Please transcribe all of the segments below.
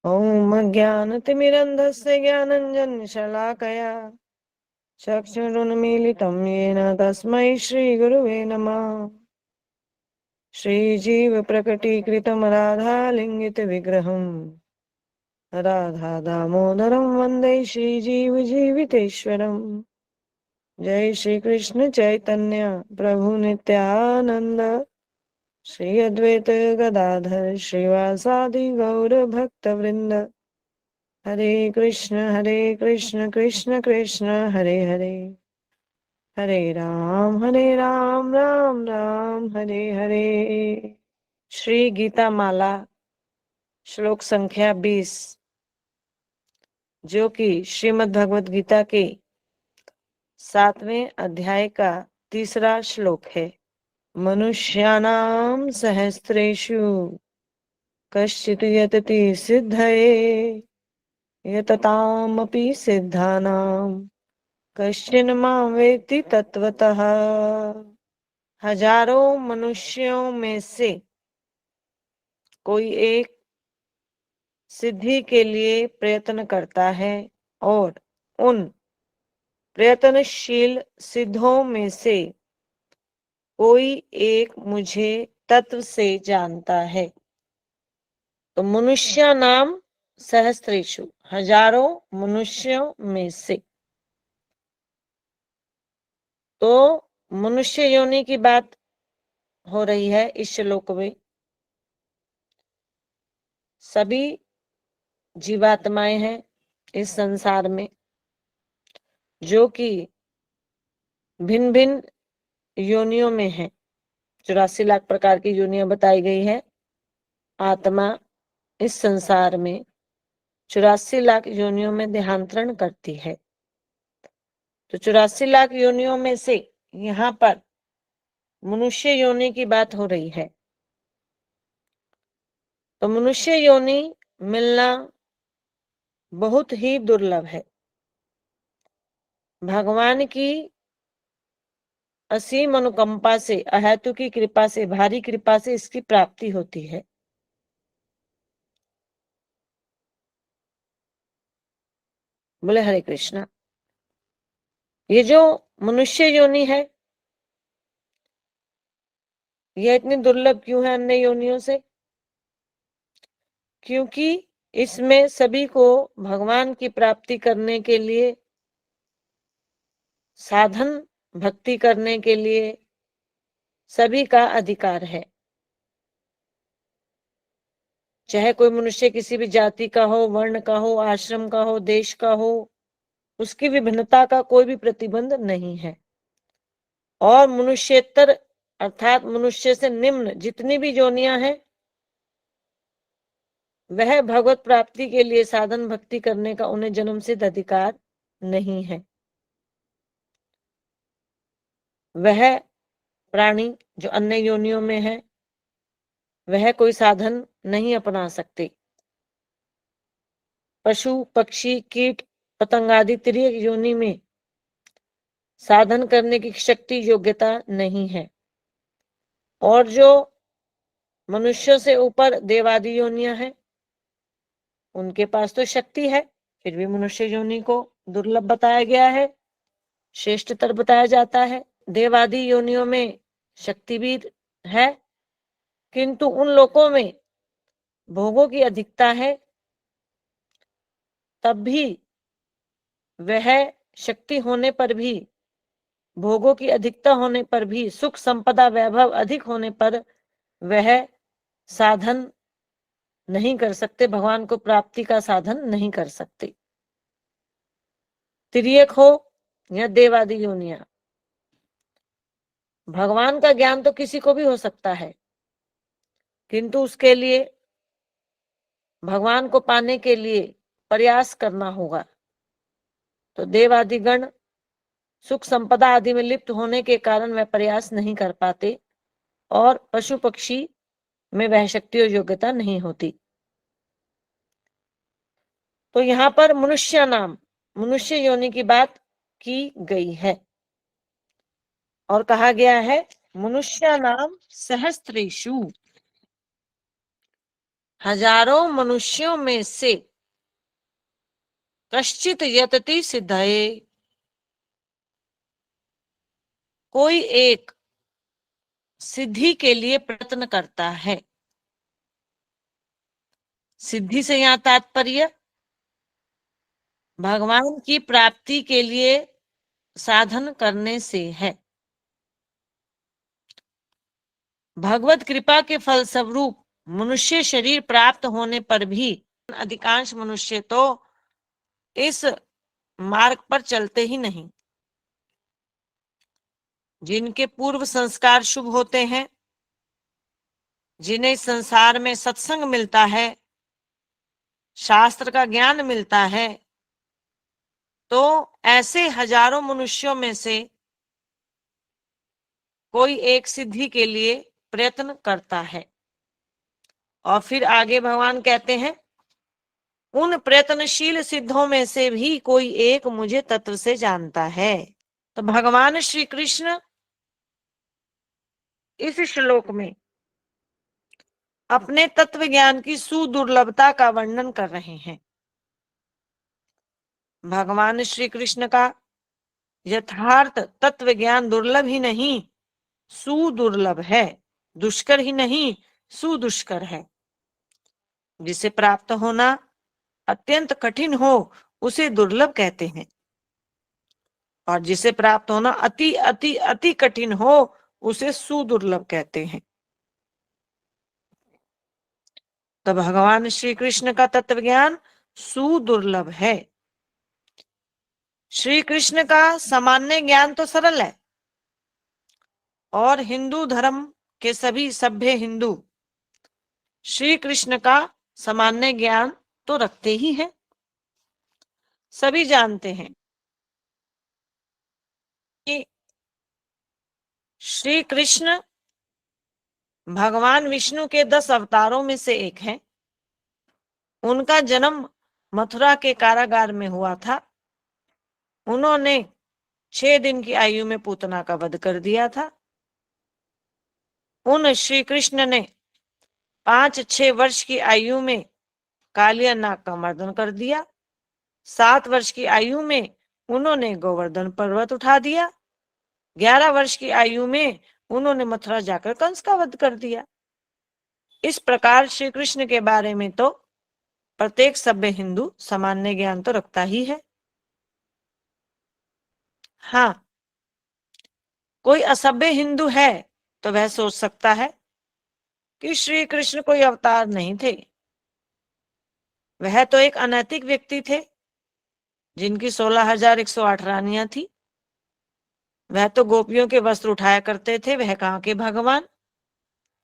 ॐ अज्ञानतिमिरन्धस्य ज्ञानञ्जनशलाकया चक्षुरुन्मीलितं येन तस्मै श्रीगुरुवे नमः। श्रीजीवप्रकटीकृतं राधालिङ्गितविग्रहम् राधा दामोदरं वन्दे श्रीजीवजीवितेश्वरम्। जय श्री कृष्ण चैतन्य प्रभु नित्यानंद, श्री अद्वैत गदाधर श्रीवासादि गौर भक्त वृंद। हरे कृष्ण कृष्ण कृष्ण हरे हरे, हरे राम राम राम हरे हरे। श्री गीता माला श्लोक संख्या 20, जो कि श्रीमद् भगवत गीता के 7वें अध्याय का तीसरा श्लोक है। मनुष्याणां सहस्रेषु कश्चित् यतति सिद्धये, यततामपि सिद्धानां कश्चिन् मां वेत्ति तत्वतः। हजारों मनुष्यों में से कोई एक सिद्धि के लिए प्रयत्न करता है और उन प्रयत्नशील सिद्धों में से कोई एक मुझे तत्व से जानता है। तो मनुष्य नाम सहस्त्रेषु, हजारों मनुष्यों में से। तो मनुष्य योनि की बात हो रही है इस श्लोक में। सभी जीवात्माएं हैं इस संसार में, जो कि भिन्न भिन्न योनियों में हैं। 84 लाख प्रकार की योनियां बताई गई है। आत्मा इस संसार में 84 लाख योनियों में देहांतरण करती है। तो 84 लाख योनियों में से यहाँ पर मनुष्य योनि की बात हो रही है। तो मनुष्य योनि मिलना बहुत ही दुर्लभ है। भगवान की असीम अनुकंपा से, अहेतु की कृपा से, भारी कृपा से इसकी प्राप्ति होती है। बोले हरे कृष्णा। ये जो मनुष्य योनि है, यह इतनी दुर्लभ क्यों है अन्य योनियों से? क्योंकि इसमें सभी को भगवान की प्राप्ति करने के लिए, साधन भक्ति करने के लिए सभी का अधिकार है। चाहे कोई मनुष्य किसी भी जाति का हो, वर्ण का हो, आश्रम का हो, देश का हो, उसकी विभिन्नता का कोई भी प्रतिबंध नहीं है। और मनुष्येतर अर्थात मनुष्य से निम्न जितनी भी योनियां हैं, वह भगवत प्राप्ति के लिए साधन भक्ति करने का उन्हें जन्म सिद्ध अधिकार नहीं है। वह प्राणी जो अन्य योनियों में है, वह कोई साधन नहीं अपना सकते। पशु पक्षी कीट पतंग आदि तिर्यक योनि में साधन करने की शक्ति योग्यता नहीं है। और जो मनुष्यों से ऊपर देवादि योनियां हैं, उनके पास तो शक्ति है, फिर भी मनुष्य योनि को दुर्लभ बताया गया है, श्रेष्ठतर बताया जाता है। देवादि योनियों में शक्ति भी है, किंतु उन लोकों में भोगों की अधिकता है। तब भी वह शक्ति होने पर भी, भोगों की अधिकता होने पर भी, सुख संपदा वैभव अधिक होने पर वह साधन नहीं कर सकते, भगवान को प्राप्ति का साधन नहीं कर सकते। तिर्यक हो या देवादि योनिया, भगवान का ज्ञान तो किसी को भी हो सकता है, किंतु उसके लिए भगवान को पाने के लिए प्रयास करना होगा। तो देवादिगण सुख संपदा आदि में लिप्त होने के कारण वह प्रयास नहीं कर पाते, और पशु पक्षी में वह शक्ति और योग्यता नहीं होती। तो यहाँ पर मनुष्य नाम, मनुष्य योनि की बात की गई है और कहा गया है मनुष्य नाम सहस्त्रेषु। हजारों मनुष्यों में से कश्चित यतति सिद्धये, कोई एक सिद्धि के लिए प्रयत्न करता है। सिद्धि से यहाँ तात्पर्य भगवान की प्राप्ति के लिए साधन करने से है। भगवत कृपा के फलस्वरूप मनुष्य शरीर प्राप्त होने पर भी अधिकांश मनुष्य तो इस मार्ग पर चलते ही नहीं। जिनके पूर्व संस्कार शुभ होते हैं, जिन्हें संसार में सत्संग मिलता है, शास्त्र का ज्ञान मिलता है, तो ऐसे हजारों मनुष्यों में से कोई एक सिद्धि के लिए प्रयत्न करता है। और फिर आगे भगवान कहते हैं, उन प्रयत्नशील सिद्धों में से भी कोई एक मुझे तत्व से जानता है। तो भगवान श्री कृष्ण इस श्लोक में अपने तत्व ज्ञान की सुदुर्लभता का वर्णन कर रहे हैं। भगवान श्री कृष्ण का यथार्थ तत्व ज्ञान दुर्लभ ही नहीं, सुदुर्लभ है। दुष्कर ही नहीं, सुदुष्कर है। जिसे प्राप्त होना अत्यंत कठिन हो उसे दुर्लभ कहते हैं, और जिसे प्राप्त होना अति अति अति कठिन हो उसे सुदुर्लभ कहते हैं। तो भगवान श्री कृष्ण का तत्व ज्ञान सुदुर्लभ है। श्री कृष्ण का सामान्य ज्ञान तो सरल है, और हिंदू धर्म के सभी सभ्य हिंदू श्री कृष्ण का सामान्य ज्ञान तो रखते ही हैं। सभी जानते हैं कि श्री कृष्ण भगवान विष्णु के 10 अवतारों में से एक हैं। उनका जन्म मथुरा के कारागार में हुआ था। उन्होंने 6 दिन की आयु में पूतना का वध कर दिया था। उन श्री कृष्ण ने 5-6 वर्ष की आयु में कालिया नाग का मर्दन कर दिया। 7 वर्ष की आयु में उन्होंने गोवर्धन पर्वत उठा दिया। 11 वर्ष की आयु में उन्होंने मथुरा जाकर कंस का वध कर दिया। इस प्रकार श्री कृष्ण के बारे में तो प्रत्येक सभ्य हिंदू सामान्य ज्ञान तो रखता ही है। हाँ, कोई असभ्य हिंदू है तो वह सोच सकता है कि श्री कृष्ण कोई अवतार नहीं थे, वह तो एक अनैतिक व्यक्ति थे जिनकी 16,108 रानियां थी। वह तो गोपियों के वस्त्र उठाया करते थे, वह कहाँ के भगवान।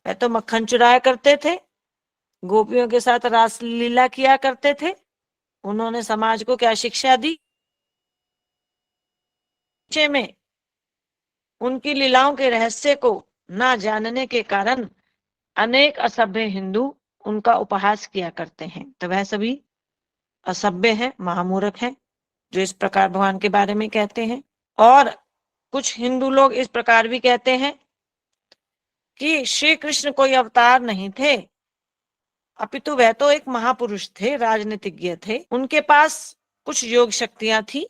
वह तो मक्खन चुराया करते थे, गोपियों के साथ रासलीला किया करते थे। उन्होंने समाज को क्या शिक्षा दी? में उनकी लीलाओं के रहस्य को ना जानने के कारण अनेक असभ्य हिंदू उनका उपहास किया करते हैं। तो वह सभी असभ्य है, महामूर्ख है, जो इस प्रकार भगवान के बारे में कहते हैं। और कुछ हिंदू लोग इस प्रकार भी कहते हैं कि श्री कृष्ण कोई अवतार नहीं थे, अपितु वह तो एक महापुरुष थे, राजनीतिज्ञ थे। उनके पास कुछ योग शक्तियां थी,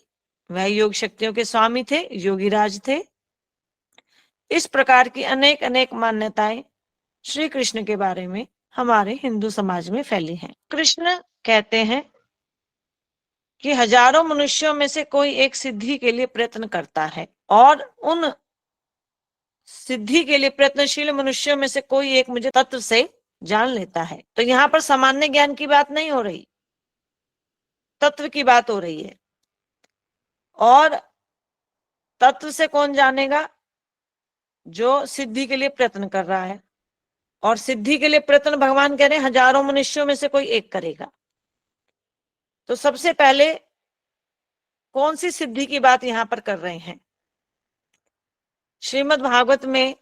वह योग शक्तियों के स्वामी थे, योगीराज थे। इस प्रकार की अनेक अनेक मान्यताएं श्री कृष्ण के बारे में हमारे हिंदू समाज में फैली हैं। कृष्ण कहते हैं कि हजारों मनुष्यों में से कोई एक सिद्धि के लिए प्रयत्न करता है, और उन सिद्धि के लिए प्रयत्नशील मनुष्यों में से कोई एक मुझे तत्व से जान लेता है। तो यहाँ पर सामान्य ज्ञान की बात नहीं हो रही, तत्व की बात हो रही है। और तत्व से कौन जानेगा? जो सिद्धि के लिए प्रयत्न कर रहा है। और सिद्धि के लिए प्रयत्न भगवान कह रहे हैं हजारों मनुष्यों में से कोई एक करेगा। तो सबसे पहले कौन सी सिद्धि की बात यहां पर कर रहे हैं? श्रीमद् भागवत में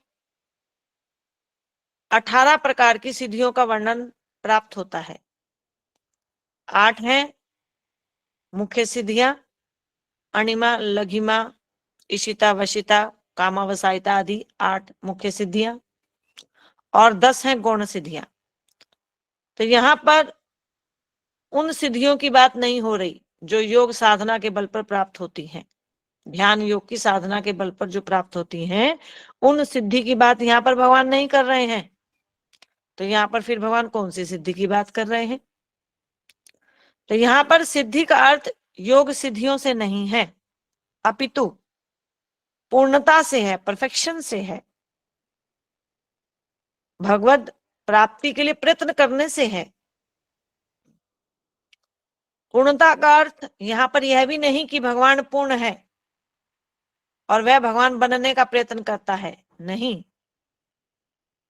18 प्रकार की सिद्धियों का वर्णन प्राप्त होता है। 8 हैं मुख्य सिद्धियां, अणिमा, लघिमा, इशिता, वशिता, कामावसायिता आदि 8 मुख्य सिद्धियां, और 10 हैं गौण सिद्धियां। तो यहाँ पर उन सिद्धियों की बात नहीं हो रही जो योग साधना के बल पर प्राप्त होती हैं, ध्यान योग की साधना के बल पर जो प्राप्त होती हैं, उन सिद्धि की बात यहाँ पर भगवान नहीं कर रहे हैं। तो यहाँ पर फिर भगवान कौन सी सिद्धि की बात कर रहे हैं? तो यहाँ पर सिद्धि का अर्थ योग सिद्धियों से नहीं है, अपितु पूर्णता से है, परफेक्शन से है, भगवत प्राप्ति के लिए प्रयत्न करने से है। पूर्णता का अर्थ यहाँ पर यह भी नहीं कि भगवान पूर्ण है और वह भगवान बनने का प्रयत्न करता है, नहीं,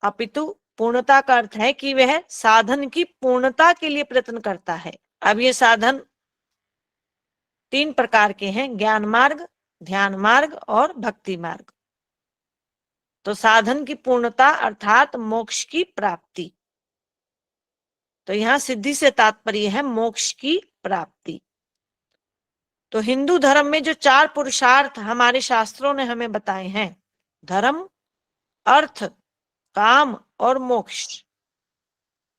अपितु पूर्णता का अर्थ है कि वह साधन की पूर्णता के लिए प्रयत्न करता है। अब ये साधन 3 प्रकार के हैं, ज्ञान मार्ग, ध्यान मार्ग और भक्ति मार्ग। तो साधन की पूर्णता अर्थात मोक्ष की प्राप्ति। तो यहां सिद्धि से तात्पर्य है मोक्ष की प्राप्ति। तो हिंदू धर्म में जो 4 पुरुषार्थ हमारे शास्त्रों ने हमें बताए हैं, धर्म, अर्थ, काम और मोक्ष,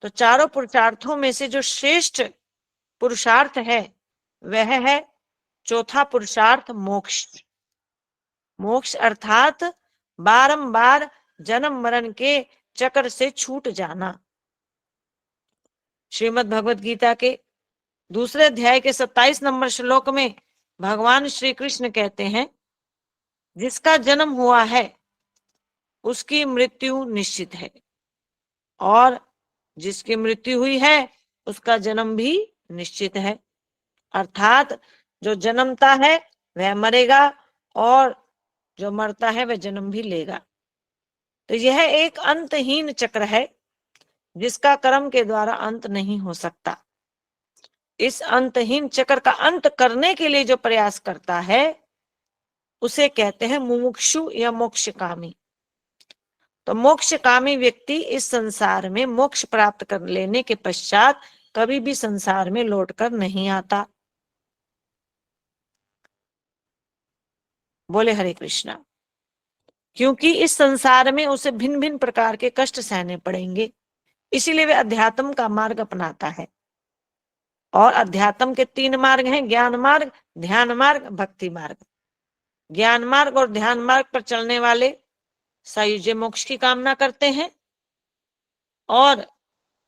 तो चारों पुरुषार्थों में से जो श्रेष्ठ पुरुषार्थ है वह है चौथा पुरुषार्थ मोक्ष। मोक्ष अर्थात बारंबार जन्म मरण के चक्र से छूट जाना। श्रीमद् भगवत गीता के दूसरे अध्याय के 27 नंबर श्लोक में भगवान श्री कृष्ण कहते हैं, जिसका जन्म हुआ है उसकी मृत्यु निश्चित है और जिसकी मृत्यु हुई है उसका जन्म भी निश्चित है। अर्थात जो जन्मता है वह मरेगा और जो मरता है वह जन्म भी लेगा। तो यह एक अंतहीन चक्र है जिसका कर्म के द्वारा अंत नहीं हो सकता। इस अंतहीन चक्र का अंत करने के लिए जो प्रयास करता है उसे कहते हैं मुमुक्षु या मोक्षकामी। तो मोक्षकामी व्यक्ति इस संसार में मोक्ष प्राप्त कर लेने के पश्चात कभी भी संसार में लौटकर नहीं आता। बोले हरे कृष्णा। क्योंकि इस संसार में उसे भिन्न भिन्न प्रकार के कष्ट सहने पड़ेंगे, इसीलिए वे अध्यात्म का मार्ग अपनाता है। और अध्यात्म के 3 मार्ग हैं, ज्ञान मार्ग, ध्यान मार्ग, भक्ति मार्ग। ज्ञान मार्ग और ध्यान मार्ग पर चलने वाले सायुज्य मोक्ष की कामना करते हैं और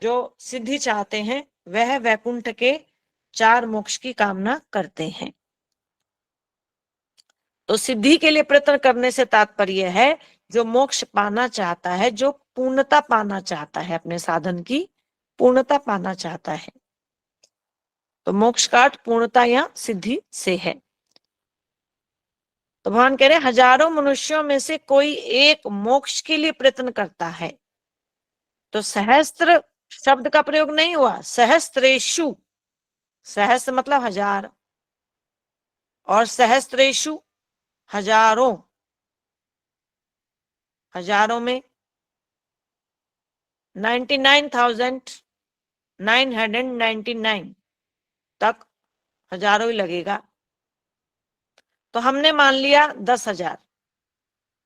जो सिद्धि चाहते हैं वह वैकुंठ के 4 मोक्ष की कामना करते हैं। तो सिद्धि के लिए प्रयत्न करने से तात्पर्य है जो मोक्ष पाना चाहता है, जो पूर्णता पाना चाहता है, अपने साधन की पूर्णता पाना चाहता है। तो मोक्ष का अर्थ पूर्णता या सिद्धि से है। तो भगवान कह रहे हजारों मनुष्यों में से कोई एक मोक्ष के लिए प्रयत्न करता है। तो सहस्त्र शब्द का प्रयोग नहीं हुआ, सहस्त्रेषु, सहस्त्र मतलब हजार और सहस्त्रेषु हजारों, हजारों में 99,999 तक हजारों ही लगेगा। तो हमने मान लिया 10,000,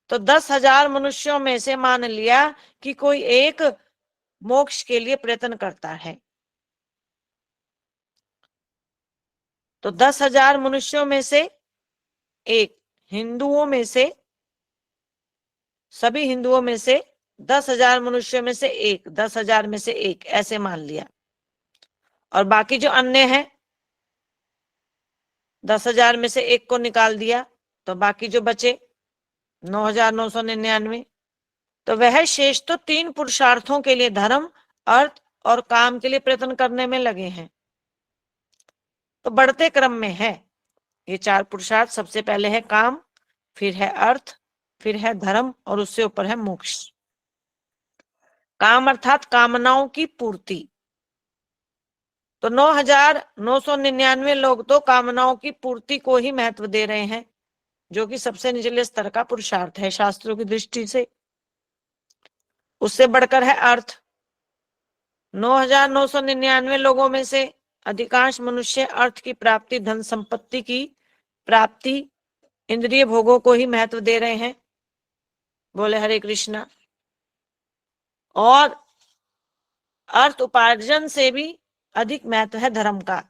तो 10,000 मनुष्यों में से मान लिया कि कोई एक मोक्ष के लिए प्रयत्न करता है। तो 10,000 मनुष्यों में से एक, हिंदुओं में से, सभी हिंदुओं में से 10,000 मनुष्यों में से एक, 10,000 में से एक, ऐसे मान लिया। और बाकी जो अन्य है 10,000 में से एक को निकाल दिया, तो बाकी जो बचे 9,999, तो वह शेष तो 3 पुरुषार्थों के लिए, धर्म, अर्थ और काम के लिए प्रयत्न करने में लगे हैं। तो बढ़ते क्रम में है ये 4 पुरुषार्थ। सबसे पहले है काम, फिर है अर्थ, फिर है धर्म और उससे ऊपर है मोक्ष। काम अर्थात कामनाओं की पूर्ति। तो 9,999 लोग तो कामनाओं की पूर्ति को ही महत्व दे रहे हैं, जो कि सबसे निचले स्तर का पुरुषार्थ है शास्त्रों की दृष्टि से। उससे बढ़कर है अर्थ। 9,999 लोगों में से अधिकांश मनुष्य अर्थ की प्राप्ति, धन संपत्ति की प्राप्ति, इंद्रिय भोगों को ही महत्व दे रहे हैं। बोले हरे कृष्णा। और अर्थ उपार्जन से भी अधिक महत्व है धर्म का।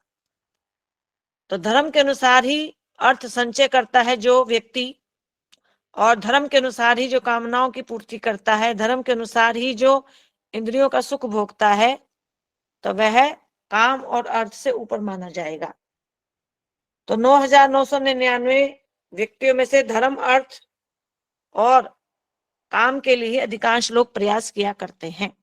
तो धर्म के अनुसार ही अर्थ संचय करता है जो व्यक्ति, और धर्म के अनुसार ही जो कामनाओं की पूर्ति करता है, धर्म के अनुसार ही जो इंद्रियों का सुख भोगता है, तो वह काम और अर्थ से ऊपर माना जाएगा। तो 9,999 व्यक्तियों में से धर्म, अर्थ और काम के लिए अधिकांश लोग प्रयास किया करते हैं।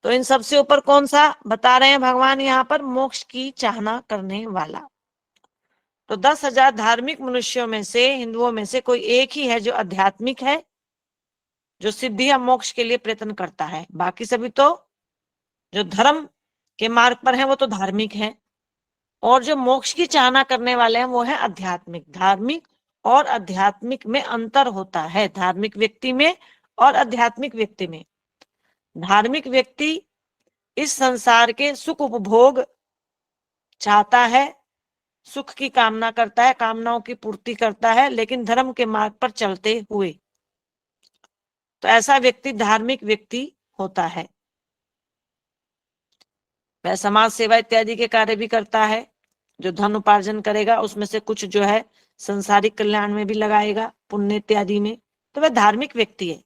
तो इन सबसे ऊपर कौन सा बता रहे हैं भगवान यहाँ पर? मोक्ष की चाहना करने वाला। तो 10,000 धार्मिक मनुष्यों में से, हिंदुओं में से कोई एक ही है जो आध्यात्मिक है, जो सिद्धि या मोक्ष के लिए प्रयत्न करता है। बाकी सभी तो जो धर्म के मार्ग पर हैं वो तो धार्मिक हैं, और जो मोक्ष की चाहना करने वाले हैं वो है आध्यात्मिक। धार्मिक और आध्यात्मिक में अंतर होता है, धार्मिक व्यक्ति में और आध्यात्मिक व्यक्ति में। धार्मिक व्यक्ति इस संसार के सुख उपभोग चाहता है, सुख की कामना करता है, कामनाओं की पूर्ति करता है, लेकिन धर्म के मार्ग पर चलते हुए। तो ऐसा व्यक्ति धार्मिक व्यक्ति होता है। वह समाज सेवा इत्यादि के कार्य भी करता है। जो धन उपार्जन करेगा उसमें से कुछ जो है संसारिक कल्याण में भी लगाएगा, पुण्य इत्यादि में, तो वह धार्मिक व्यक्ति है।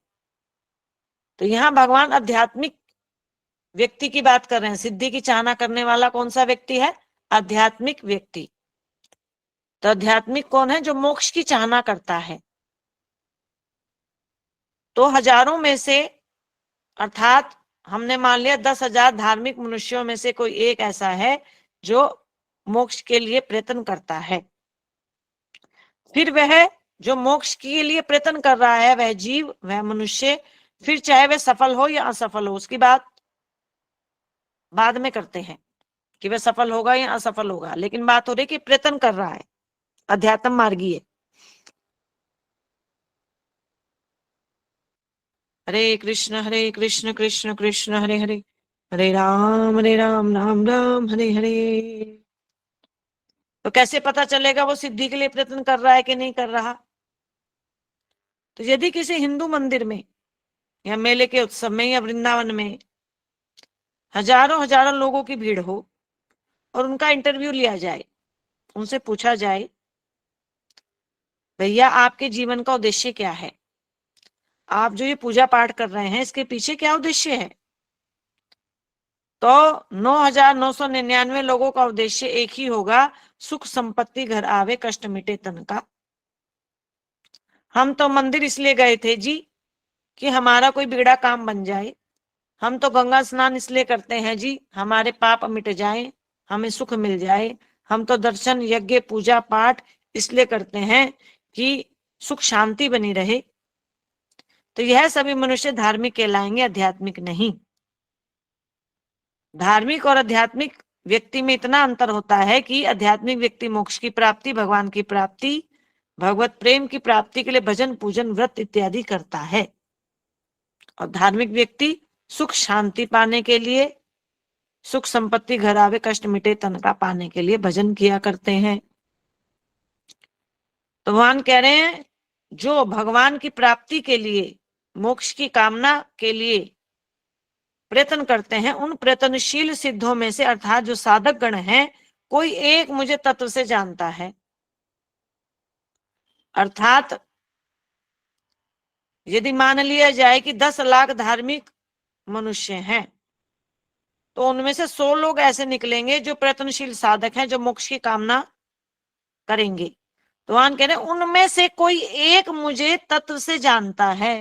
तो यहाँ भगवान आध्यात्मिक व्यक्ति की बात कर रहे हैं। सिद्धि की चाहना करने वाला कौन सा व्यक्ति है? आध्यात्मिक व्यक्ति। तो आध्यात्मिक कौन है? जो मोक्ष की चाहना करता है। तो हजारों में से, अर्थात हमने मान लिया 10,000 धार्मिक मनुष्यों में से कोई एक ऐसा है जो मोक्ष के लिए प्रयत्न करता है। फिर वह जो मोक्ष के लिए प्रयत्न कर रहा है, वह जीव, वह मनुष्य, फिर चाहे वह सफल हो या असफल हो, उसकी बात बाद में करते हैं कि वह सफल होगा या असफल होगा, लेकिन बात हो रही कि प्रयत्न कर रहा है, अध्यात्म मार्गी है। हरे कृष्ण कृष्ण कृष्ण हरे हरे, हरे राम राम राम हरे हरे। तो कैसे पता चलेगा वो सिद्धि के लिए प्रयत्न कर रहा है कि नहीं कर रहा? तो यदि किसी हिंदू मंदिर में या मेले के उत्सव में या वृंदावन में हजारों हजारों लोगों की भीड़ हो और उनका इंटरव्यू लिया जाए, उनसे पूछा जाए, भैया आपके जीवन का उद्देश्य क्या है? आप जो ये पूजा पाठ कर रहे हैं इसके पीछे क्या उद्देश्य है? तो 9,999 लोगों का उद्देश्य एक ही होगा, सुख संपत्ति घर आवे कष्ट मिटे तन का। हम तो मंदिर इसलिए गए थे जी कि हमारा कोई बिगड़ा काम बन जाए। हम तो गंगा स्नान इसलिए करते हैं जी, हमारे पाप मिट जाए, हमें सुख मिल जाए। हम तो दर्शन यज्ञ पूजा पाठ इसलिए करते हैं कि सुख शांति बनी रहे। तो यह सभी मनुष्य धार्मिक कहलाएंगे, आध्यात्मिक नहीं। धार्मिक और आध्यात्मिक व्यक्ति में इतना अंतर होता है कि आध्यात्मिक व्यक्ति मोक्ष की प्राप्ति, भगवान की प्राप्ति, भगवत प्रेम की प्राप्ति के लिए भजन पूजन व्रत इत्यादि करता है, और धार्मिक व्यक्ति सुख शांति पाने के लिए, सुख संपत्ति घर आवे कष्ट मिटे तन का पाने के लिए भजन किया करते हैं। तो भगवान कह रहे हैं जो भगवान की प्राप्ति के लिए, मोक्ष की कामना के लिए प्रयत्न करते हैं, उन प्रयत्नशील सिद्धों में से, अर्थात जो साधक गण हैं, कोई एक मुझे तत्व से जानता है। अर्थात यदि मान लिया जाए कि 10 लाख धार्मिक मनुष्य हैं, तो उनमें से 100 लोग ऐसे निकलेंगे जो प्रयत्नशील साधक हैं, जो मोक्ष की कामना करेंगे। तो भगवान कह रहे हैं उनमें से कोई एक मुझे तत्व से जानता है।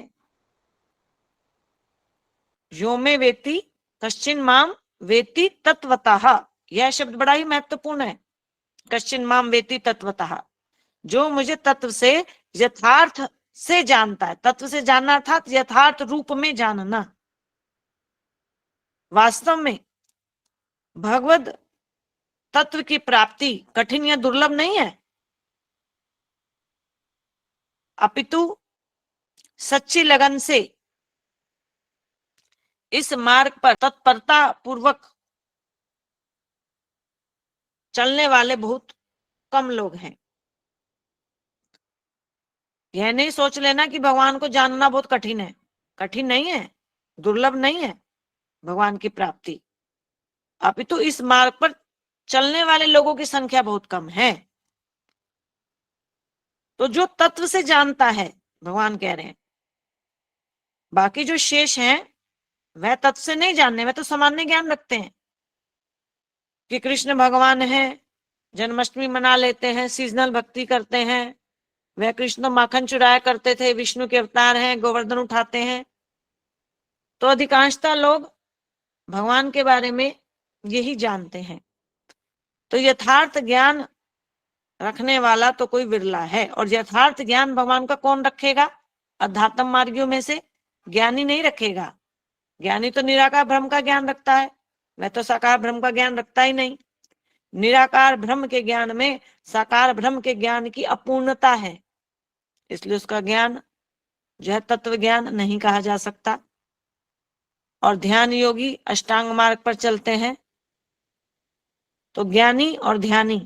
यो में वेति कश्चिन माम वेति तत्वतः, यह शब्द बड़ा ही महत्वपूर्ण है। कश्चिन माम वेति तत्वतः, जो मुझे तत्व से, यथार्थ से जानता है। तत्व से जानना अर्थात यथार्थ रूप में जानना। वास्तव में भगवत तत्व की प्राप्ति कठिन या दुर्लभ नहीं है, अपितु सच्ची लगन से इस मार्ग पर तत्परता पूर्वक चलने वाले बहुत कम लोग हैं। यह नहीं सोच लेना कि भगवान को जानना बहुत कठिन है। कठिन नहीं है, दुर्लभ नहीं है। भगवान की प्राप्ति। अपितु इस मार्ग पर चलने वाले लोगों की संख्या बहुत कम है। तो जो तत्व से जानता है, भगवान कह रहे हैं, बाकी जो शेष हैं वह तत्व से नहीं जानने, वह तो सामान्य ज्ञान रखते हैं कि कृष्ण भगवान है, जन्माष्टमी मना लेते हैं, सीजनल भक्ति करते हैं, वह कृष्ण माखन चुराया करते थे, विष्णु के अवतार हैं, गोवर्धन उठाते हैं। तो अधिकांशतः लोग भगवान के बारे में यही जानते हैं। तो यथार्थ ज्ञान रखने वाला तो कोई विरला है। और यथार्थ ज्ञान भगवान का कौन रखेगा? अध्यात्म मार्गियों में से ज्ञानी नहीं रखेगा। ज्ञानी तो निराकार ब्रह्म का ज्ञान रखता है, वह तो साकार ब्रह्म का ज्ञान रखता ही नहीं। निराकार ब्रह्म के ज्ञान में साकार ब्रह्म के ज्ञान की अपूर्णता है, इसलिए उसका ज्ञान जो है तत्व ज्ञान नहीं कहा जा सकता। और ध्यान योगी अष्टांग मार्ग पर चलते हैं तो ज्ञानी और ध्यानी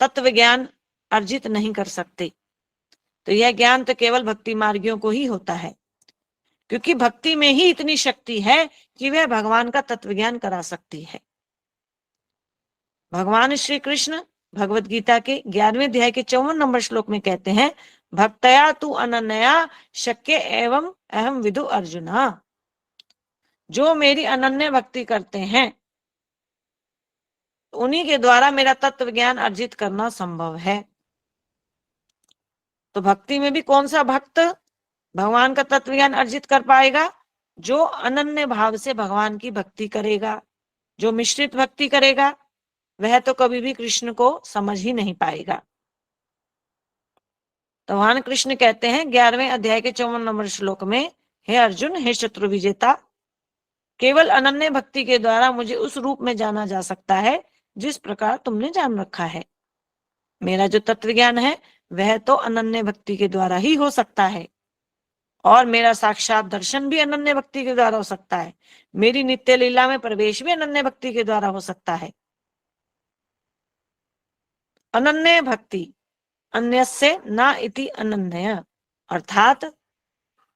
तत्व ज्ञान अर्जित नहीं कर सकते। तो यह ज्ञान तो केवल भक्ति मार्गियों को ही होता है, क्योंकि भक्ति में ही इतनी शक्ति है कि वह भगवान का तत्व ज्ञान करा सकती है। भगवान श्री कृष्ण भगवत गीता के 11वें अध्याय के 54 नंबर श्लोक में कहते हैं, भक्तया तु अनन्या शक्य एवं अहम विदु अर्जुना। जो मेरी अनन्य भक्ति करते हैं उन्हीं के द्वारा मेरा तत्व ज्ञान अर्जित करना संभव है। तो भक्ति में भी कौन सा भक्त भगवान का तत्व ज्ञान अर्जित कर पाएगा? जो अनन्य भाव से भगवान की भक्ति करेगा। जो मिश्रित भक्ति करेगा वह तो कभी भी कृष्ण को समझ ही नहीं पाएगा। तो भगवान कृष्ण कहते हैं 11वें अध्याय के 54 नंबर श्लोक में, हे अर्जुन, हे शत्रु विजेता, केवल अनन्य भक्ति के द्वारा मुझे उस रूप में जाना जा सकता है जिस प्रकार तुमने जान रखा है। मेरा जो तत्व ज्ञान है वह तो अनन्य भक्ति के द्वारा ही हो सकता है, और मेरा साक्षात दर्शन भी अनन्य भक्ति के द्वारा हो सकता है। मेरी नित्य लीला में प्रवेश भी अनन्य भक्ति के द्वारा हो सकता है। अनन्य भक्ति अन्यस्य न इति अनन्य, अर्थात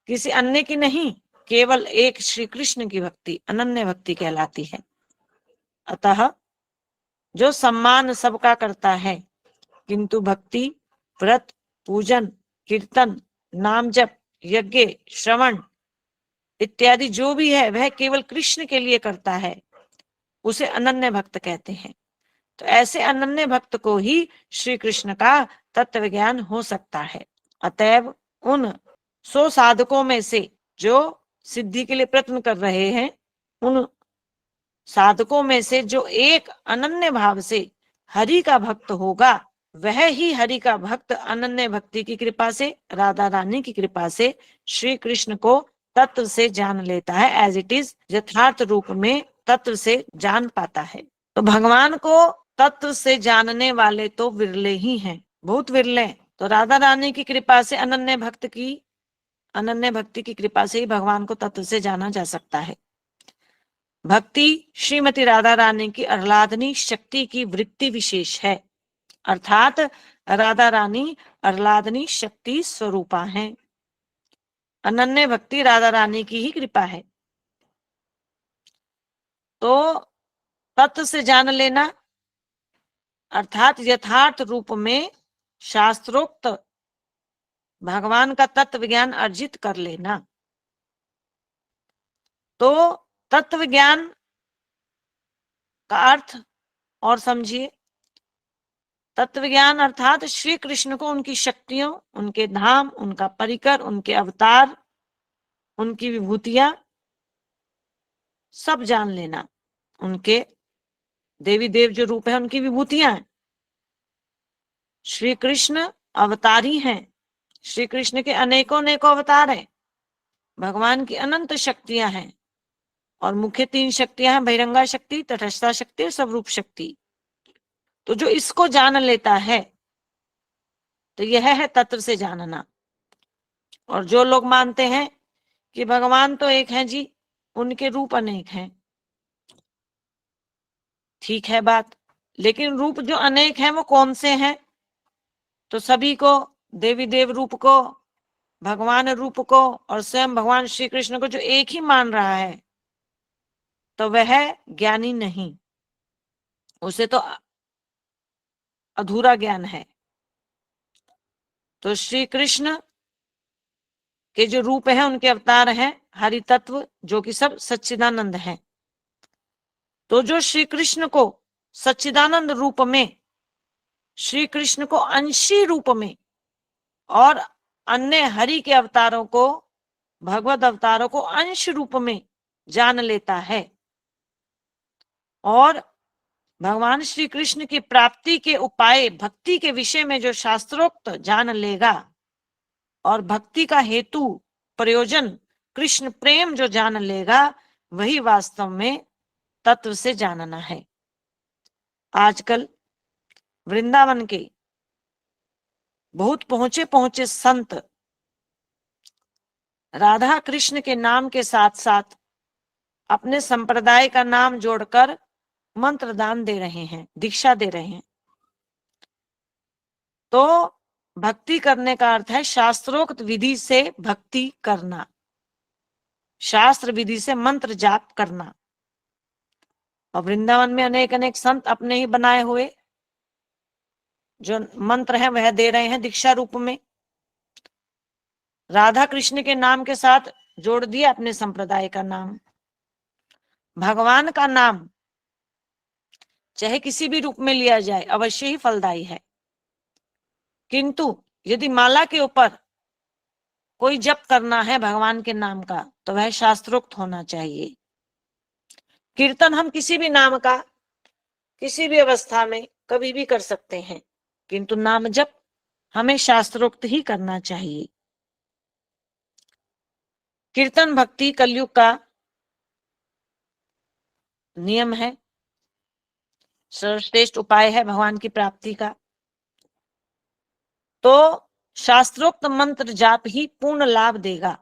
किसी अन्य की नहीं, केवल एक श्री कृष्ण की भक्ति अनन्य भक्ति कहलाती है। अतः जो सम्मान सबका करता है किंतु भक्ति, व्रत, पूजन, कीर्तन, नाम जप, यज्ञ, श्रवण इत्यादि जो भी है वह केवल कृष्ण के लिए करता है, उसे अनन्य भक्त कहते हैं। तो ऐसे अनन्य भक्त को ही श्री कृष्ण का तत्व ज्ञान हो सकता है। अतएव उन 100 साधकों में से जो सिद्धि के लिए प्रयत्न कर रहे हैं, उन साधकों में से जो एक अनन्य भाव से हरि का भक्त होगा, वह ही हरि का भक्त अनन्य भक्ति की कृपा से, राधा रानी की कृपा से श्री कृष्ण को तत्व से जान लेता है, एज इट इज, यथार्थ रूप में तत्व से जान पाता है। तो भगवान को तत्व से जानने वाले तो विरले ही हैं, बहुत विरले। तो राधा रानी की कृपा से, अनन्य भक्ति की कृपा से ही भगवान को तत्व से जाना जा सकता है। भक्ति श्रीमती राधा रानी की आह्लादनी शक्ति की वृत्ति विशेष है, अर्थात राधा रानी आह्लादनी शक्ति स्वरूपा है। अनन्य भक्ति राधा रानी की ही कृपा है। तो तत्व से जान लेना अर्थात यथार्थ रूप में शास्त्रोक्त भगवान का तत्व ज्ञान अर्जित कर लेना। तो तत्व ज्ञान का अर्थ और समझिए। तत्व ज्ञान अर्थात श्री कृष्ण को, उनकी शक्तियों, उनके धाम, उनका परिकर, उनके अवतार, उनकी विभूतियां सब जान लेना। उनके देवी देव जो रूप है उनकी विभूतियां हैं। श्री कृष्ण अवतारी हैं, श्री कृष्ण के अनेकों अनेकों अवतार हैं, भगवान की अनंत शक्तियां हैं, और मुख्य 3 शक्तियां हैं, बहिरंगा शक्ति, तटस्था शक्ति और स्वरूप शक्ति। तो जो इसको जान लेता है तो यह है तत्व से जानना। और जो लोग मानते हैं कि भगवान तो एक है जी, उनके रूप अनेक हैं, ठीक है बात, लेकिन रूप जो अनेक हैं वो कौन से हैं? तो सभी को, देवी देव रूप को, भगवान रूप को और स्वयं भगवान श्री कृष्ण को जो एक ही मान रहा है, तो वह ज्ञानी नहीं, उसे तो अधूरा ज्ञान है। तो श्री कृष्ण के जो रूप है, उनके अवतार हैं हरि तत्व, जो कि सब सच्चिदानंद है। तो जो श्री कृष्ण को सच्चिदानंद रूप में, श्री कृष्ण को अंशी रूप में और अन्य हरि के अवतारों को, भगवत अवतारों को अंश रूप में जान लेता है और भगवान श्री कृष्ण की प्राप्ति के उपाय, भक्ति के विषय में जो शास्त्रोक्त जान लेगा और भक्ति का हेतु प्रयोजन कृष्ण प्रेम जो जान लेगा, वही वास्तव में तत्व से जानना है। आजकल वृंदावन के बहुत पहुंचे पहुंचे संत राधा कृष्ण के नाम के साथ साथ अपने संप्रदाय का नाम जोड़कर मंत्र दान दे रहे हैं, दीक्षा दे रहे हैं। तो भक्ति करने का अर्थ है शास्त्रोक्त विधि से भक्ति करना, शास्त्र विधि से मंत्र जाप करना। और वृंदावन में अनेक अनेक संत अपने ही बनाए हुए जो मंत्र है वह दे रहे हैं दीक्षा रूप में। राधा कृष्ण के नाम के साथ जोड़ दिया अपने संप्रदाय का नाम। भगवान का नाम चाहे किसी भी रूप में लिया जाए अवश्य ही फलदायी है, किंतु यदि माला के ऊपर कोई जप करना है भगवान के नाम का तो वह शास्त्रोक्त होना चाहिए। कीर्तन हम किसी भी नाम का किसी भी अवस्था में कभी भी कर सकते हैं, किंतु नाम जप हमें शास्त्रोक्त ही करना चाहिए। कीर्तन भक्ति कलयुग का नियम है, सर्वश्रेष्ठ उपाय है भगवान की प्राप्ति का। तो शास्त्रोक्त मंत्र जाप ही पूर्ण लाभ देगा।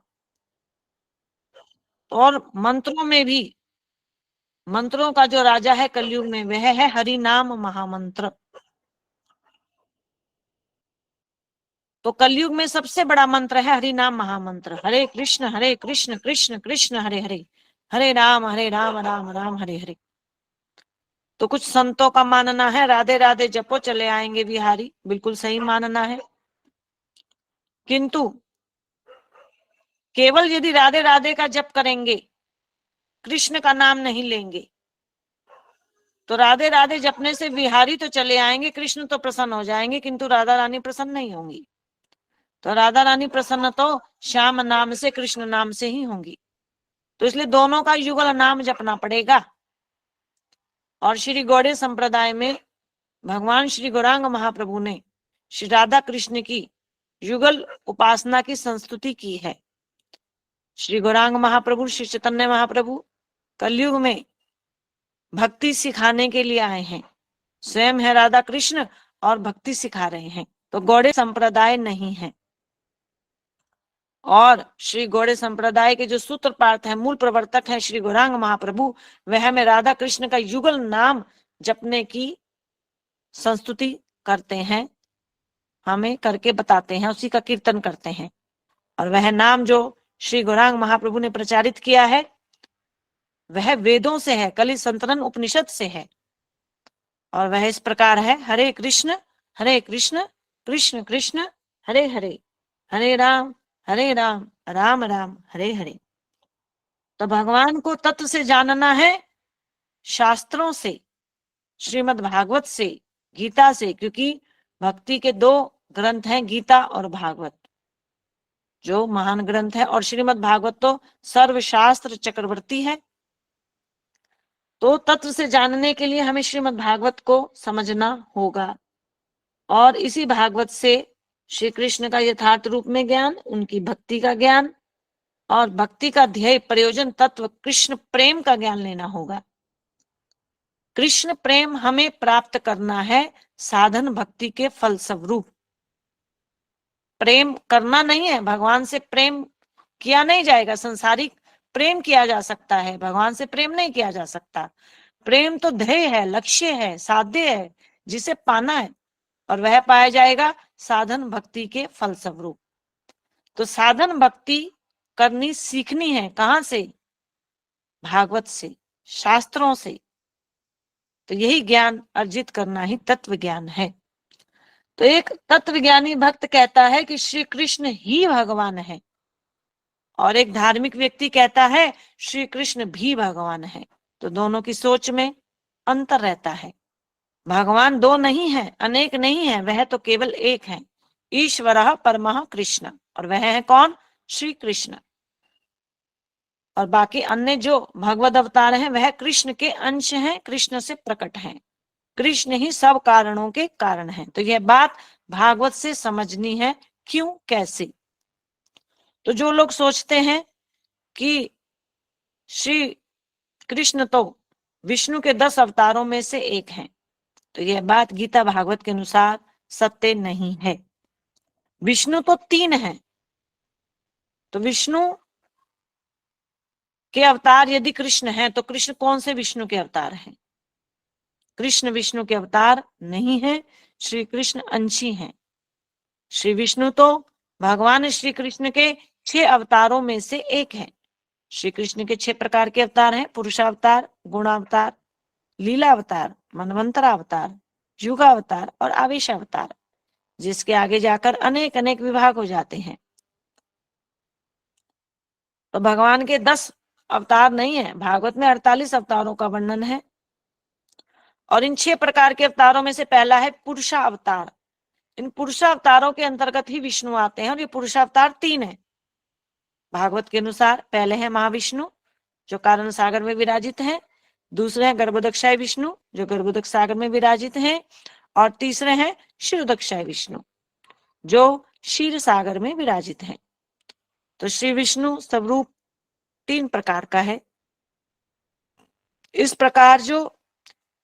और मंत्रों में भी, मंत्रों का जो राजा है कलयुग में वह है हरि नाम महामंत्र। तो कलयुग में सबसे बड़ा मंत्र है हरि नाम महामंत्र। हरे कृष्ण कृष्ण कृष्ण हरे हरे, हरे राम राम राम हरे हरे। तो कुछ संतों का मानना है राधे राधे जपो चले आएंगे बिहारी, बिल्कुल सही मानना है, किंतु केवल यदि राधे राधे का जप करेंगे, कृष्ण का नाम नहीं लेंगे, तो राधे राधे जपने से बिहारी तो चले आएंगे, कृष्ण तो प्रसन्न हो जाएंगे, किंतु राधा रानी प्रसन्न नहीं होंगी। तो राधा रानी प्रसन्न तो श्याम नाम से, कृष्ण नाम से ही होंगी। तो इसलिए दोनों का युगल नाम जपना पड़ेगा। और श्री गौड़ीय संप्रदाय में भगवान श्री गौरांग महाप्रभु ने श्री राधा कृष्ण की युगल उपासना की संस्तुति की है। श्री गौरांग महाप्रभु, श्री चैतन्य महाप्रभु कलयुग में भक्ति सिखाने के लिए आए हैं, स्वयं है राधा कृष्ण और भक्ति सिखा रहे हैं। तो गौड़ीय संप्रदाय नहीं है। और श्री गौड़ीय संप्रदाय के जो सूत्रपार्थ है, मूल प्रवर्तक है श्री गौरांग महाप्रभु, वह हमें राधा कृष्ण का युगल नाम जपने की संस्तुति करते हैं, हमें करके बताते हैं, उसी का कीर्तन करते हैं। और वह नाम जो श्री गौरांग महाप्रभु ने प्रचारित किया है वह वेदों से है, कलि संतरण उपनिषद से है। और वह इस प्रकार है, हरे कृष्ण कृष्ण कृष्ण हरे हरे, हरे राम राम राम हरे हरे। तो भगवान को तत्व से जानना है शास्त्रों से, श्रीमद् भागवत से, गीता से, क्योंकि भक्ति के दो ग्रंथ हैं, गीता और भागवत, जो महान ग्रंथ है। और श्रीमद् भागवत तो सर्वशास्त्र चक्रवर्ती है। तो तत्व से जानने के लिए हमें श्रीमद् भागवत को समझना होगा और इसी भागवत से श्री कृष्ण का यथार्थ रूप में ज्ञान, उनकी भक्ति का ज्ञान और भक्ति का ध्येय प्रयोजन तत्व कृष्ण प्रेम का ज्ञान लेना होगा। कृष्ण प्रेम हमें प्राप्त करना है साधन भक्ति के फल स्वरूप। प्रेम करना नहीं है, भगवान से प्रेम किया नहीं जाएगा। संसारिक प्रेम किया जा सकता है, भगवान से प्रेम नहीं किया जा सकता। प्रेम तो ध्येय है, लक्ष्य है, साध्य है, जिसे पाना है, और वह पाया जाएगा साधन भक्ति के फल स्वरूप। तो साधन भक्ति करनी सीखनी है, कहां से? भागवत से। शास्त्रों से। तो यही ज्ञान अर्जित करना ही तत्व ज्ञान है। तो एक तत्वज्ञानी भक्त कहता है कि श्री कृष्ण ही भगवान है, और एक धार्मिक व्यक्ति कहता है श्री कृष्ण भी भगवान है। तो दोनों की सोच में अंतर रहता है। भगवान दो नहीं है, अनेक नहीं है, वह तो केवल एक है, ईश्वरः परमः कृष्ण। और वह है कौन? श्री कृष्ण। और बाकी अन्य जो भगवद अवतार हैं वह कृष्ण के अंश हैं, कृष्ण से प्रकट हैं। कृष्ण ही सब कारणों के कारण हैं। तो यह बात भागवत से समझनी है। क्यों, कैसे? तो जो लोग सोचते हैं कि श्री कृष्ण तो विष्णु के 10 अवतारों में से एक हैं, तो यह बात गीता भागवत के अनुसार सत्य नहीं है। विष्णु तो 3 हैं। तो विष्णु के अवतार यदि कृष्ण हैं, तो कृष्ण कौन से विष्णु के अवतार हैं? कृष्ण विष्णु के अवतार नहीं है, श्री कृष्ण अंशी हैं। श्री विष्णु तो भगवान श्री कृष्ण के 6 अवतारों में से एक है। श्री कृष्ण के 6 प्रकार के अवतार हैं: पुरुषावतार, गुणावतार, लीलावतार, मनवंतरावतार, युगावतार और आवेशावतार, जिसके आगे जाकर अनेक अनेक विभाग हो जाते हैं। तो भगवान के 10 अवतार नहीं है, भागवत में 48 अवतारों का वर्णन है। और इन 6 प्रकार के अवतारों में से पहला है पुरुषावतार। इन पुरुषावतारों के अंतर्गत ही विष्णु आते हैं, और ये पुरुषावतार 3 है भागवत के अनुसार। पहले है महाविष्णु, जो कारण सागर में विराजित हैं। दूसरे हैं गर्भोदक्षाय विष्णु, जो गर्भोदक सागर में विराजित हैं। और तीसरे हैं क्षीरोदक्षाय विष्णु, जो क्षीर सागर में विराजित हैं। तो श्री विष्णु स्वरूप 3 प्रकार का है। इस प्रकार जो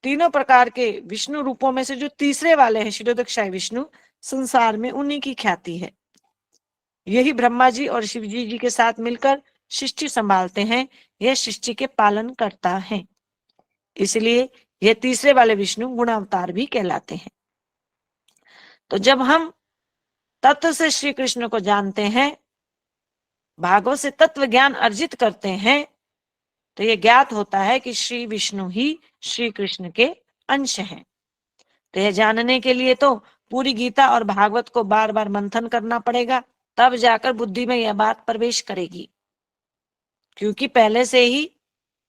तीनों प्रकार के विष्णु रूपों में से जो तीसरे वाले हैं क्षीरोदक्षाय विष्णु, संसार में उन्हीं की ख्याति है। यही ब्रह्मा जी और शिव जी के साथ मिलकर सृष्टि संभालते हैं, यह सृष्टि के पालन करता है। इसलिए यह तीसरे वाले विष्णु गुणावतार भी कहलाते हैं। तो जब हम तत्व से श्री कृष्ण को जानते हैं, भागवत से तत्व ज्ञान अर्जित करते हैं, तो यह ज्ञात होता है कि श्री विष्णु ही श्री कृष्ण के अंश हैं। तो यह जानने के लिए तो पूरी गीता और भागवत को बार बार मंथन करना पड़ेगा, तब जाकर बुद्धि में यह बात प्रवेश करेगी। क्योंकि पहले से ही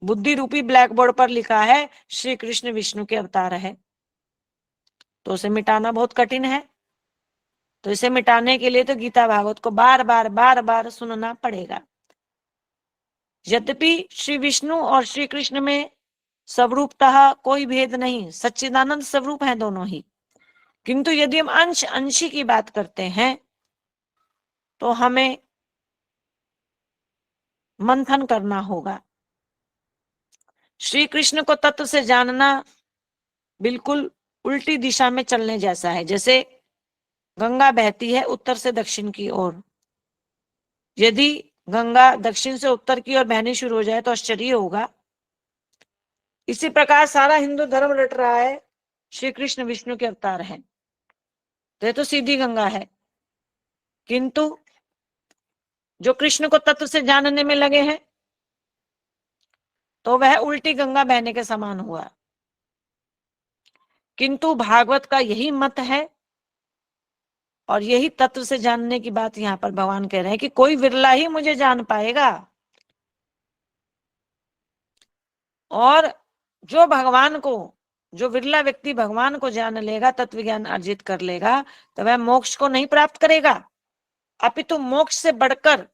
बुद्धि रूपी ब्लैक बोर्ड पर लिखा है श्री कृष्ण विष्णु के अवतार है, तो उसे मिटाना बहुत कठिन है। तो इसे मिटाने के लिए तो गीता भागवत को बार बार सुनना पड़ेगा। यद्यपि श्री विष्णु और श्री कृष्ण में स्वरूपतः कोई भेद नहीं, सच्चिदानंद स्वरूप हैं दोनों ही, किंतु यदि हम अंश अंशी की बात करते हैं तो हमें मंथन करना होगा। श्री कृष्ण को तत्व से जानना बिल्कुल उल्टी दिशा में चलने जैसा है। जैसे गंगा बहती है उत्तर से दक्षिण की ओर, यदि गंगा दक्षिण से उत्तर की ओर बहनी शुरू हो जाए तो आश्चर्य होगा। इसी प्रकार सारा हिंदू धर्म रट रहा है श्री कृष्ण विष्णु के अवतार हैं, तो ये तो सीधी गंगा है। किंतु जो कृष्ण को तत्व से जानने में लगे हैं तो वह उल्टी गंगा बहने के समान हुआ। किंतु भागवत का यही मत है, और यही तत्व से जानने की बात यहाँ पर भगवान कह रहे हैं कि कोई विरला ही मुझे जान पाएगा। और जो भगवान को, जो विरला व्यक्ति भगवान को जान लेगा, तत्व ज्ञान अर्जित कर लेगा, तो वह मोक्ष को नहीं प्राप्त करेगा, अपितु मोक्ष से बढ़कर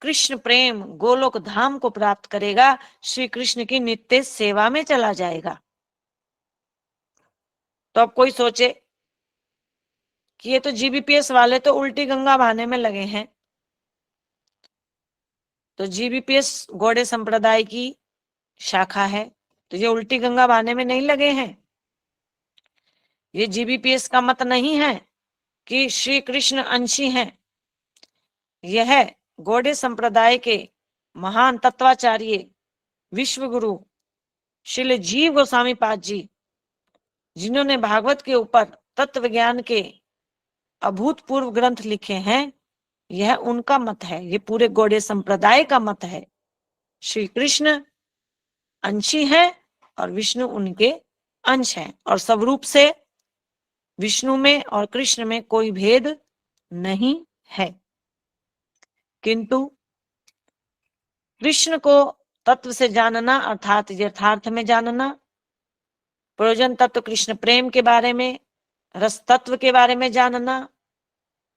कृष्ण प्रेम गोलोक धाम को प्राप्त करेगा, श्री कृष्ण की नित्य सेवा में चला जाएगा। तो अब कोई सोचे कि ये तो जीबीपीएस वाले तो उल्टी गंगा बहाने में लगे हैं। तो जीबीपीएस गौड़े संप्रदाय की शाखा है, तो ये उल्टी गंगा बहाने में नहीं लगे हैं। ये जीबीपीएस का मत नहीं है कि श्री कृष्ण अंशी हैं। यह गौड़े संप्रदाय के महान तत्वाचार्य विश्व गुरु श्रील जीव गोस्वामी पाद जी, जिन्होंने भागवत के ऊपर तत्व ज्ञान के अभूतपूर्व ग्रंथ लिखे हैं, यह उनका मत है। ये पूरे गौड़े संप्रदाय का मत है। श्री कृष्ण अंशी हैं और विष्णु उनके अंश हैं, और स्वरूप से विष्णु में और कृष्ण में कोई भेद नहीं है। किंतु कृष्ण को तत्व से जानना अर्थात यथार्थ में जानना, प्रयोजन तत्व कृष्ण प्रेम के बारे में, रस तत्व के बारे में जानना,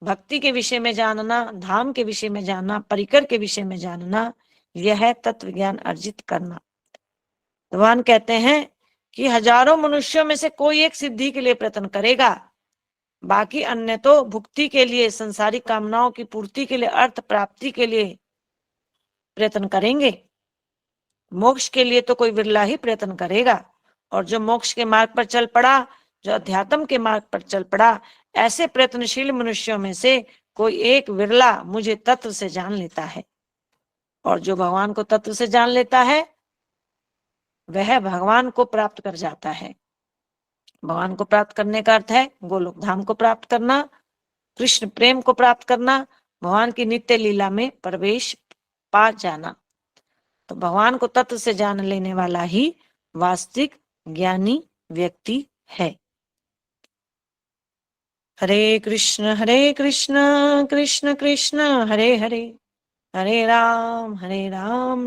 भक्ति के विषय में जानना, धाम के विषय में जानना, परिकर के विषय में जानना, यह है तत्व ज्ञान अर्जित करना। भगवान कहते हैं कि हजारों मनुष्यों में से कोई एक सिद्धि के लिए प्रयत्न करेगा, बाकी अन्य तो भुक्ति के लिए, संसारिक कामनाओं की पूर्ति के लिए, अर्थ प्राप्ति के लिए प्रयत्न करेंगे। मोक्ष के लिए तो कोई विरला ही प्रयत्न करेगा, और जो मोक्ष के मार्ग पर चल पड़ा, जो अध्यात्म के मार्ग पर चल पड़ा, ऐसे प्रयत्नशील मनुष्यों में से कोई एक विरला मुझे तत्व से जान लेता है। और जो भगवान को तत्व से जान लेता है वह भगवान को प्राप्त कर जाता है। भगवान को प्राप्त करने का अर्थ है गोलोक धाम को प्राप्त करना, कृष्ण प्रेम को प्राप्त करना, भगवान की नित्य लीला में प्रवेश पा जाना। तो भगवान को तत्व से जान लेने वाला ही वास्तविक ज्ञानी व्यक्ति है। हरे कृष्ण कृष्ण कृष्ण हरे हरे, हरे राम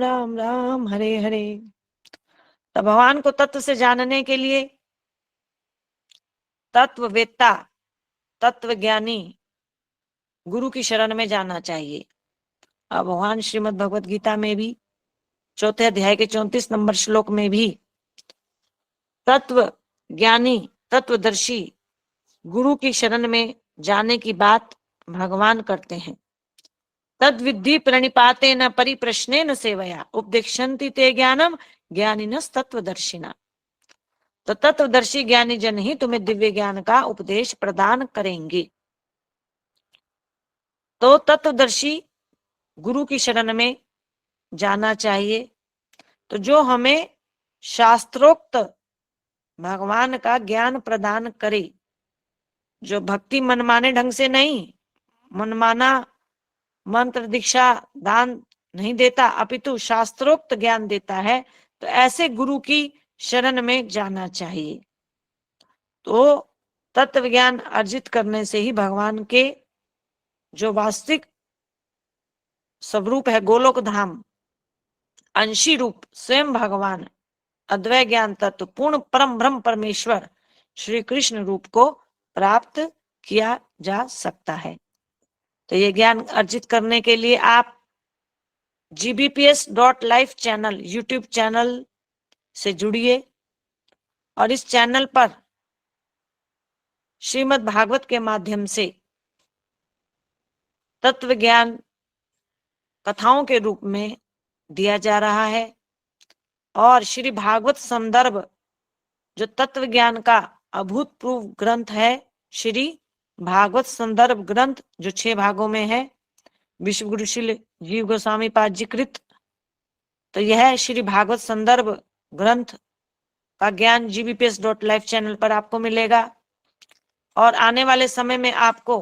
राम राम हरे हरे। तो भगवान को तत्व से जानने के लिए तत्ववेत्ता, तत्व ज्ञानी गुरु की शरण में जाना चाहिए। अब भगवान श्रीमद् भगवत गीता में भी 4थे अध्याय के 34 नंबर श्लोक में भी तत्व ज्ञानी, तत्वदर्शी गुरु की शरण में जाने की बात भगवान करते हैं। तद विद्धि प्रणिपातेन परिप्रश्नेन सेवया उपदेक्षन्ति ते ज्ञानम ज्ञानिनस् तत्वदर्शिना। तो तत्वदर्शी ज्ञानी जन ही तुम्हें दिव्य ज्ञान का उपदेश प्रदान करेंगे। तो तत्वदर्शी गुरु की शरण में जाना चाहिए। तो जो हमें शास्त्रोक्त भगवान का ज्ञान प्रदान करे, जो भक्ति मनमाने ढंग से नहीं, मनमाना मंत्र दीक्षा दान नहीं देता, अपितु शास्त्रोक्त ज्ञान देता है, तो ऐसे गुरु की शरण में जाना चाहिए। तो तत्व ज्ञान अर्जित करने से ही भगवान के जो वास्तविक स्वरूप है गोलोक धाम, अंशी रूप स्वयं भगवान, अद्वैत ज्ञान तत्व, पूर्ण परम ब्रह्म परमेश्वर श्री कृष्ण रूप को प्राप्त किया जा सकता है। तो ये ज्ञान अर्जित करने के लिए आप gbps.life चैनल यूट्यूब चैनल से जुड़िए, और इस चैनल पर श्रीमद् भागवत के माध्यम से तत्व ज्ञान कथाओं के रूप में दिया जा रहा है। और श्री भागवत संदर्भ जो तत्व ज्ञान का अभूतपूर्व ग्रंथ है, श्री भागवत संदर्भ ग्रंथ जो 6 भागों में है, विश्व गुरु श्री जीव गोस्वामी पाद जी कृत। तो यह श्री भागवत संदर्भ ग्रंथ का ज्ञान gbps.life चैनल पर आपको मिलेगा। और आने वाले समय में आपको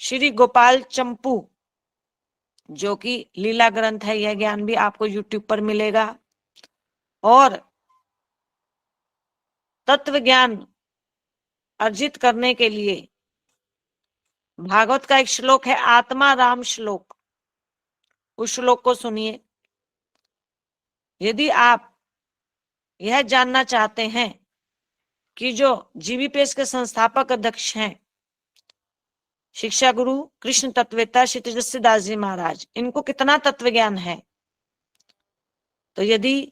श्री गोपाल चंपू जो कि लीला ग्रंथ है, यह ज्ञान भी आपको यूट्यूब पर मिलेगा। और तत्व ज्ञान अर्जित करने के लिए भागवत का एक श्लोक है आत्मा राम श्लोक, उस श्लोक को सुनिए। यदि आप यह जानना चाहते हैं कि जो जीबीपीएस के संस्थापक अध्यक्ष हैं शिक्षा गुरु कृष्ण तत्वेता श्री तेजस्वी दास जी महाराज, इनको कितना तत्व ज्ञान है, तो यदि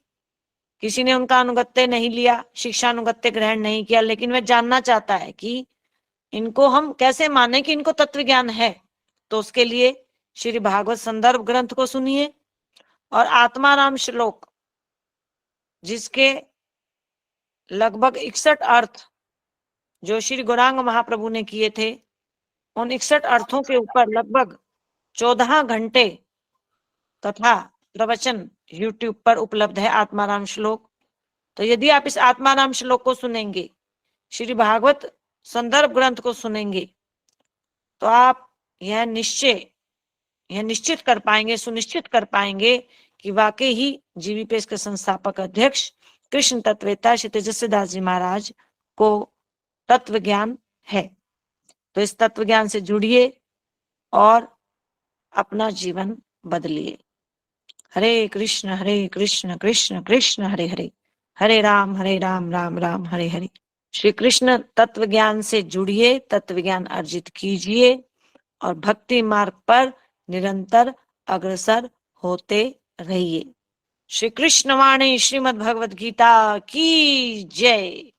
किसी ने उनका अनुगत्य नहीं लिया, शिक्षा अनुगत्य ग्रहण नहीं किया, लेकिन वह जानना चाहता है कि इनको हम कैसे माने कि इनको तत्व ज्ञान है, तो उसके लिए श्री भागवत संदर्भ ग्रंथ को सुनिए। और आत्माराम श्लोक जिसके लगभग 61 अर्थ जो श्री गौरांग महाप्रभु ने किए थे, उन 61 अर्थों के ऊपर लगभग 14 घंटे कथा प्रवचन यूट्यूब पर उपलब्ध है आत्माराम श्लोक। तो यदि आप इस आत्माराम श्लोक को सुनेंगे, श्री भागवत संदर्भ ग्रंथ को सुनेंगे, तो आप यह निश्चित कर पाएंगे, सुनिश्चित कर पाएंगे कि वाकई ही जीवीपीएस के संस्थापक अध्यक्ष कृष्ण तत्ववेता श्री तेजस्वी दास जी महाराज को तत्व ज्ञान है। तो इस तत्व ज्ञान से जुड़िए और अपना जीवन बदलिए। हरे कृष्ण कृष्ण कृष्ण हरे हरे, हरे राम राम राम हरे हरे। श्री कृष्ण तत्व ज्ञान से जुड़िए, तत्व ज्ञान अर्जित कीजिए और भक्ति मार्ग पर निरंतर अग्रसर होते रहिए। श्री कृष्ण वाणी श्रीमद् भगवद गीता की जय।